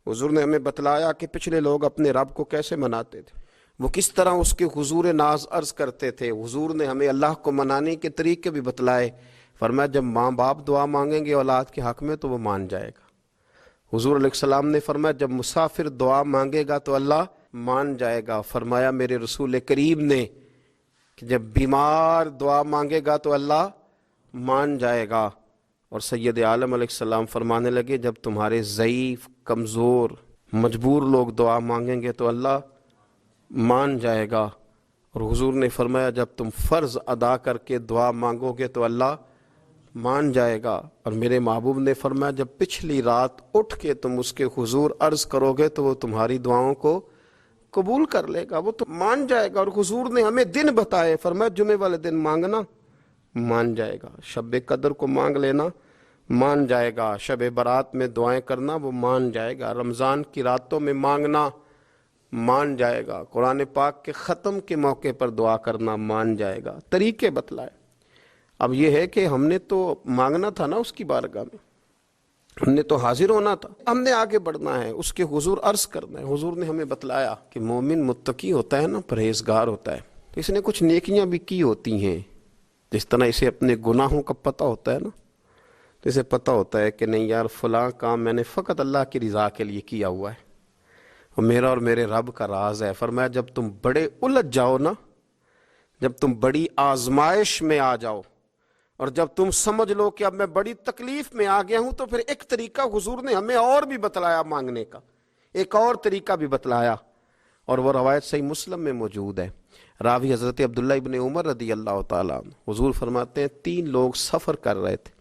हुजूर ने हमें बतलाया कि पिछले लोग अपने रब को कैसे मनाते थे, वो किस तरह उसके हुजूर नाज अर्ज करते थे। हुजूर ने हमें अल्लाह को मनाने के तरीके भी बतलाए। फरमाया जब माँ बाप दुआ मांगेंगे औलाद के हक में तो वो मान जाएगा। हुजूर अलैहिस्सलाम ने फरमाया जब मुसाफिर दुआ मांगेगा तो अल्लाह मान जाएगा। फरमाया मेरे रसूल करीम ने कि जब बीमार दुआ मांगेगा तो अल्लाह मान जाएगा। और सैयद आलम अलैहिस्सलाम फरमाने लगे जब तुम्हारे ज़ईफ़, कमज़ोर, मजबूर लोग दुआ मांगेंगे तो अल्लाह मान जाएगा। और हुजूर ने फरमाया जब तुम फ़र्ज़ अदा करके दुआ मांगोगे तो अल्लाह मान जाएगा। और मेरे महबूब ने फरमाया जब पिछली रात उठ के तुम उसके हुजूर अर्ज़ करोगे तो वो तुम्हारी दुआओं को कबूल कर लेगा, वो तो मान जाएगा। और हुजूर ने हमें दिन बताए, फरमाया जुमे वाले दिन मांगना मान जाएगा, शब कदर को मांग लेना मान जाएगा, शब बारात में दुआएं करना वो मान जाएगा, रमज़ान की रातों में मांगना मान जाएगा, कुरान पाक के ख़त्म के मौके पर दुआ करना मान जाएगा। तरीके बतलाए। अब ये है कि हमने तो मांगना था ना उसकी बारगाह में, हमने तो हाजिर होना था, हमने आगे बढ़ना है, उसके हुजूर अर्ज करना है। हुजूर ने हमें बतलाया कि मोमिन मुत्तकी होता है ना, परहेजगार होता है, तो इसने कुछ नेकियां भी की होती हैं। जिस तरह इसे अपने गुनाहों का पता होता है ना, तो इसे पता होता है कि नहीं यार फलां काम मैंने फ़कत अल्लाह की रज़ा के लिए किया हुआ है, और मेरा और मेरे रब का राज है। फरमाया जब तुम बड़े उलझ जाओ ना, जब तुम बड़ी आजमाइश में आ जाओ और जब तुम समझ लो कि अब मैं बड़ी तकलीफ में आ गया हूं, तो फिर एक तरीका हुजूर ने हमें और भी बतलाया मांगने का, एक और तरीका भी बतलाया। और वो रवायत सही मुस्लिम में मौजूद है। रावी हज़रत अब्दुल्ला इब्न उमर रदी अल्लाह ताला अन्हु, हुजूर फरमाते हैं 3 लोग सफ़र कर रहे थे।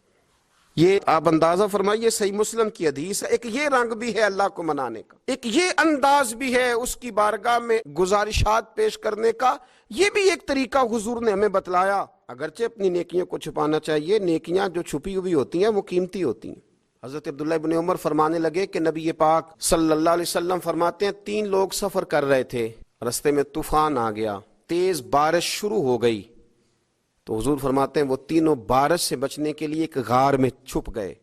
ये आप अंदाजा फरमाइए, सही मुस्लिम की हदीस है। एक ये रंग भी है अल्लाह को मनाने का, एक ये अंदाज भी है उसकी बारगाह में गुजारिशात पेश करने का। ये भी एक तरीका हुजूर ने हमें बतलाया। अगरचे अपनी नेकियों को छुपाना चाहिए, नेकियां जो छुपी हुई होती हैं वो कीमती होती हैं। हजरत अब्दुल्ला इब्न उमर फरमाने लगे कि नबी पाक सल्लल्लाहु अलैहि वसल्लम फरमाते हैं 3 लोग सफर कर रहे थे, रस्ते में तूफान आ गया, तेज बारिश शुरू हो गई, तो हुजूर फरमाते हैं वो तीनों बारिश से बचने के लिए एक गार में छुप गए।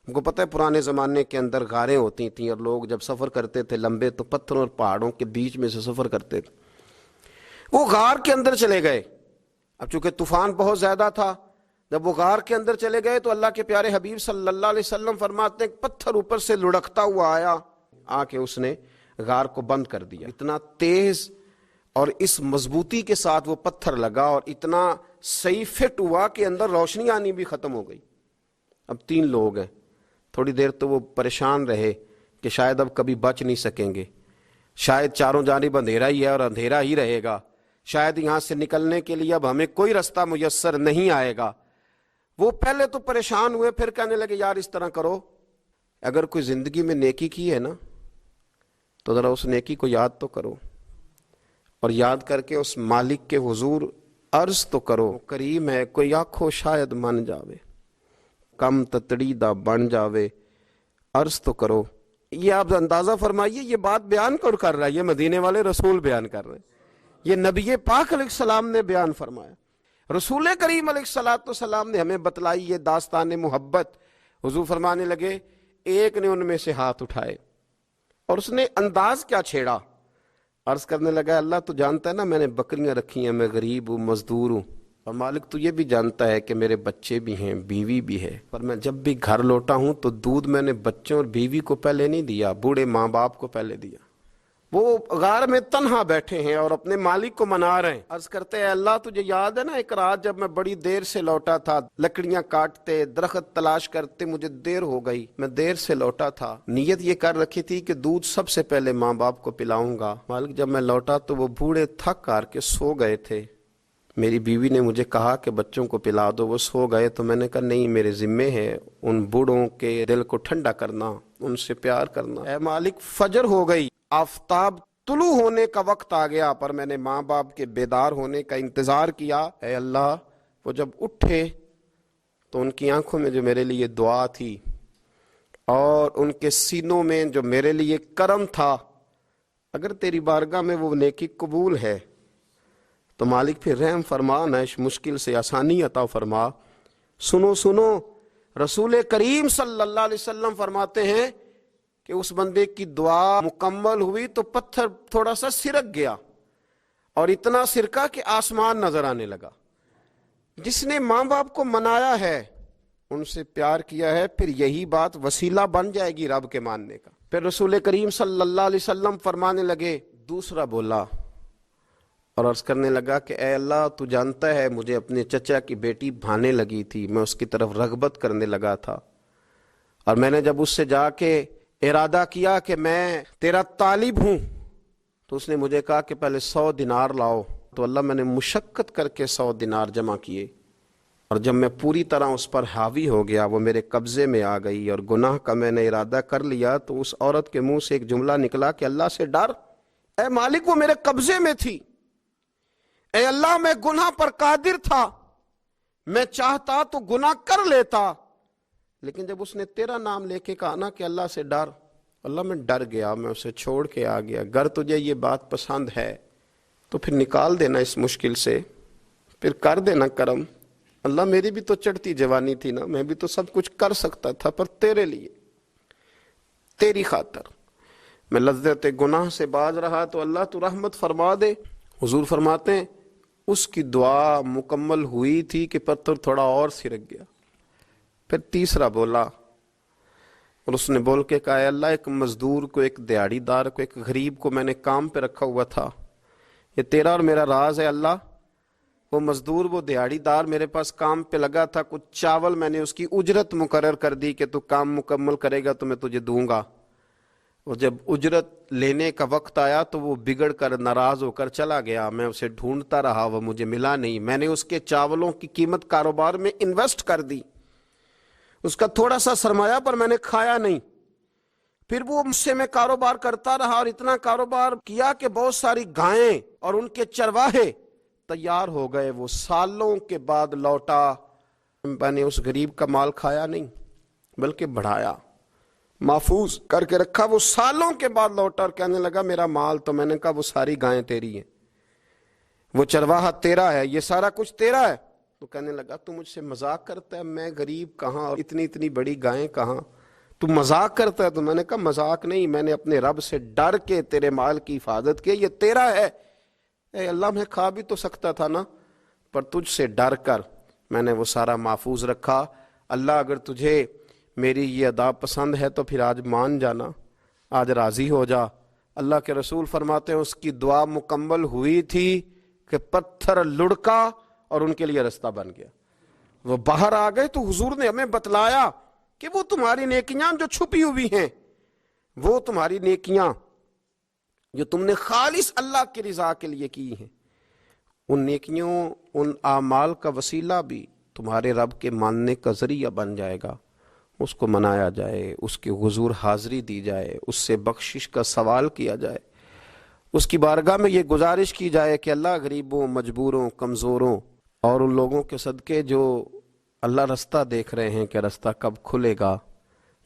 हमको पता है पुराने ज़माने के अंदर गारें होती थीं, और लोग जब सफ़र करते थे लंबे तो पत्थरों और पहाड़ों के बीच में से सफ़र करते थे। वो गार के अंदर चले गए। अब चूंकि तूफान बहुत ज़्यादा था, जब वो गार के अंदर चले गए तो अल्लाह के प्यारे हबीब सल्लल्लाहु अलैहि वसल्लम फरमाते हैं पत्थर ऊपर से लुढ़कता हुआ आया, आके उसने गार को बंद कर दिया। इतना तेज़ और इस मजबूती के साथ वो पत्थर लगा और इतना सही फिट हुआ कि अंदर रोशनी आनी भी ख़त्म हो गई। अब 3 लोग हैं। थोड़ी देर तो वो परेशान रहे कि शायद अब कभी बच नहीं सकेंगे, शायद चारों जानिब अंधेरा ही है और अंधेरा ही रहेगा, शायद यहाँ से निकलने के लिए अब हमें कोई रास्ता मुयस्सर नहीं आएगा। वो पहले तो परेशान हुए, फिर कहने लगे यार इस तरह करो, अगर कोई ज़िंदगी में नेकी की है ना तो ज़रा उस नेकी को याद तो करो, और याद करके उस मालिक के हुजूर अर्ज तो करो, करीम है कोई आखो शायद मन जावे, कम ततड़ी दा बन जावे, अर्ज तो करो। ये आप अंदाजा फरमाइए, ये बात बयान कौन कर रहा है? ये मदीने वाले रसूल बयान कर रहे हैं, ये नबी पाक अलैहिस्सलाम ने बयान फरमाया। रसूल करीम अलैहिस्सलाम ने हमें बतलाई ये दास्तान मोहब्बत। हुजूर फरमाने लगे, एक ने उनमें से हाथ उठाए और उसने अंदाज क्या छेड़ा, अर्ज करने लगा अल्लाह तो जानता है ना मैंने बकरियां रखी हैं, मैं गरीब हूँ, मजदूर हूँ, और मालिक तो ये भी जानता है कि मेरे बच्चे भी हैं, बीवी भी है, पर मैं जब भी घर लौटा हूँ तो दूध मैंने बच्चों और बीवी को पहले नहीं दिया, बूढ़े माँ बाप को पहले दिया। वो गार में तन्हा बैठे हैं और अपने मालिक को मना रहे हैं। अर्ज करते हैं अल्लाह तुझे याद है ना एक रात जब मैं बड़ी देर से लौटा था, लकड़ियां काटते, दरख्त तलाश करते, मुझे देर हो गई, मैं देर से लौटा था, नीयत ये कर रखी थी कि दूध सबसे पहले माँ बाप को पिलाऊंगा। मालिक जब मैं लौटा तो वो बूढ़े थक हार के सो गए थे, मेरी बीवी ने मुझे कहा कि बच्चों को पिला दो, वो सो गए, तो मैंने कहा नहीं मेरे जिम्मे है उन बूढ़ों के दिल को ठंडा करना, उनसे प्यार करना। ऐ मालिक फजर हो गई, आफताब तुलू होने का वक्त आ गया, पर मैंने माँ बाप के बेदार होने का इंतजार किया। ऐ अल्लाह वो जब उठे तो उनकी आंखों में जो मेरे लिए दुआ थी और उनके सीनों में जो मेरे लिए करम था, अगर तेरी बारगाह में वो नेकी कबूल है तो मालिक फिर रहम फरमा, न इस मुश्किल से आसानी अता फरमा। सुनो सुनो, रसूल करीम सल्लल्लाहु अलैहि वसल्लम फरमाते हैं کہ اس بندے کی دعا مکمل ہوئی تو پتھر تھوڑا سا سرک گیا، اور اتنا سرکا کہ آسمان نظر آنے لگا۔ جس نے ماں باپ کو منایا ہے، ان سے پیار کیا ہے، پھر یہی بات وسیلہ بن جائے گی رب کے ماننے کا۔ پھر رسول کریم صلی اللہ علیہ وسلم فرمانے لگے، دوسرا بولا اور عرض کرنے لگا کہ اے اللہ، تو جانتا ہے مجھے اپنے چچا کی بیٹی بھانے لگی تھی، میں اس کی طرف رغبت کرنے لگا تھا، اور میں نے جب اس سے جا کے ارادہ کیا کہ میں تیرا طالب ہوں، تو اس نے مجھے کہا کہ پہلے 100 دینار لاؤ۔ تو اللہ، میں نے مشقت کر کے 100 دینار جمع کیے، اور جب میں پوری طرح اس پر حاوی ہو گیا، وہ میرے قبضے میں آ گئی اور گناہ کا میں نے ارادہ کر لیا، تو اس عورت کے منہ سے ایک جملہ نکلا کہ اللہ سے ڈر، اے مالک وہ میرے قبضے میں تھی، اے اللہ میں گناہ پر قادر تھا، میں چاہتا تو گناہ کر لیتا، لیکن جب اس نے تیرا نام لے کے کہا نا کہ اللہ سے ڈر، اللہ میں ڈر گیا، میں اسے چھوڑ کے آ گیا۔ اگر تجھے یہ بات پسند ہے تو پھر نکال دینا اس مشکل سے، پھر کر دینا کرم۔ اللہ میری بھی تو چڑھتی جوانی تھی نا، میں بھی تو سب کچھ کر سکتا تھا، پر تیرے لیے، تیری خاطر میں لذت گناہ سے باز رہا، تو اللہ تو رحمت فرما دے۔ حضور فرماتے ہیں اس کی دعا مکمل ہوئی تھی کہ پتھر تھوڑا اور سرک گیا۔ پھر تیسرا بولا، اور اس نے بول کے کہا، اے اللہ، ایک مزدور کو، ایک دیہڑی دار کو، ایک غریب کو میں نے کام پہ رکھا ہوا تھا، یہ تیرا اور میرا راز ہے اللہ۔ وہ مزدور، وہ دیہڑی دار میرے پاس کام پہ لگا تھا، کچھ چاول میں نے اس کی اجرت مقرر کر دی کہ تو کام مکمل کرے گا تو میں تجھے دوں گا، اور جب اجرت لینے کا وقت آیا تو وہ بگڑ کر ناراض ہو کر چلا گیا، میں اسے ڈھونڈتا رہا، وہ مجھے ملا نہیں، میں نے اس کے چاولوں کی قیمت کاروبار میں انویسٹ کر دی، اس کا تھوڑا سا سرمایہ پر میں نے کھایا نہیں، پھر وہ مجھ سے میں کاروبار کرتا رہا، اور اتنا کاروبار کیا کہ بہت ساری گائیں اور ان کے چرواہے تیار ہو گئے، وہ سالوں کے بعد لوٹا، میں نے اس غریب کا مال کھایا نہیں بلکہ بڑھایا، محفوظ کر کے رکھا، وہ سالوں کے بعد لوٹا اور کہنے لگا میرا مال، تو میں نے کہا وہ ساری گائیں تیری ہیں، وہ چرواہا تیرا ہے، یہ سارا کچھ تیرا ہے۔ تو کہنے لگا تو مجھ سے مذاق کرتا ہے، میں غریب کہاں اور اتنی بڑی گائیں کہاں، تو مذاق کرتا ہے؟ تو میں نے کہا مذاق نہیں، میں نے اپنے رب سے ڈر کے تیرے مال کی حفاظت کی، یہ تیرا ہے۔ اے اللہ، میں کھا بھی تو سکتا تھا نا، پر تجھ سے ڈر کر میں نے وہ سارا محفوظ رکھا۔ اللہ اگر تجھے میری یہ ادا پسند ہے تو پھر آج مان جانا، آج راضی ہو جا۔ اللہ کے رسول فرماتے ہیں اس کی دعا مکمل ہوئی تھی کہ پتھر لڑکا اور ان کے لیے رستہ بن گیا، وہ باہر آ گئے۔ تو حضور نے ہمیں بتلایا کہ وہ تمہاری نیکیاں جو چھپی ہوئی ہیں، وہ تمہاری نیکیاں جو تم نے خالص اللہ کی رضا کے لیے کی ہیں، ان نیکیوں، ان اعمال کا وسیلہ بھی تمہارے رب کے ماننے کا ذریعہ بن جائے گا۔ اس کو منایا جائے، اس کے حضور حاضری دی جائے، اس سے بخشش کا سوال کیا جائے، اس کی بارگاہ میں یہ گزارش کی جائے کہ اللہ غریبوں، مجبوروں، کمزوروں اور ان لوگوں کے صدقے جو اللہ رستہ دیکھ رہے ہیں کہ رستہ کب کھلے گا،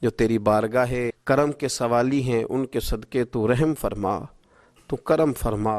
جو تیری بارگاہ کرم کے سوالی ہیں، ان کے صدقے تو رحم فرما، تو کرم فرما۔